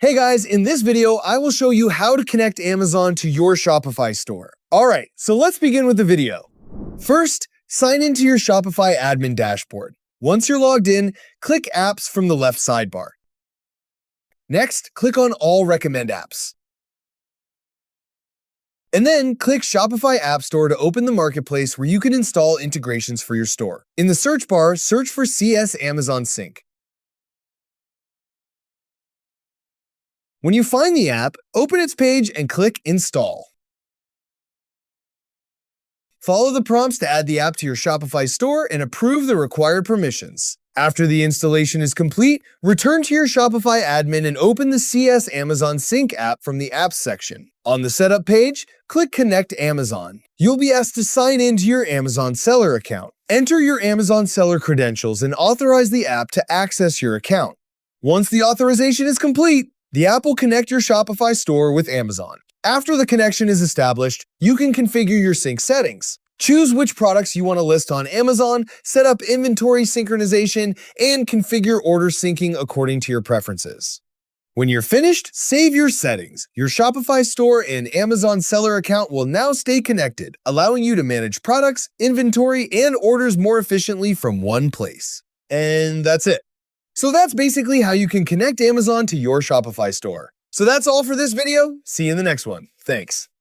Hey guys, in this video, I will show you how to connect Amazon to your Shopify store. Alright, so let's begin with the video. First, sign into your Shopify admin dashboard. Once you're logged in, click Apps from the left sidebar. Next, click on All Recommend Apps. And then click Shopify App Store to open the marketplace where you can install integrations for your store. In the search bar, search for CS Amazon Sync. When you find the app, open its page and click Install. Follow the prompts to add the app to your Shopify store and approve the required permissions. After the installation is complete, return to your Shopify admin and open the CS Amazon Sync app from the Apps section. On the Setup page, click Connect Amazon. You'll be asked to sign in to your Amazon seller account. Enter your Amazon seller credentials and authorize the app to access your account. Once the authorization is complete, the app will connect your Shopify store with Amazon. After the connection is established, you can configure your sync settings. Choose which products you want to list on Amazon, set up inventory synchronization, and configure order syncing according to your preferences. When you're finished, save your settings. Your Shopify store and Amazon seller account will now stay connected, allowing you to manage products, inventory, and orders more efficiently from one place. And that's it. So that's basically how you can connect Amazon to your Shopify store. So that's all for this video. See you in the next one. Thanks.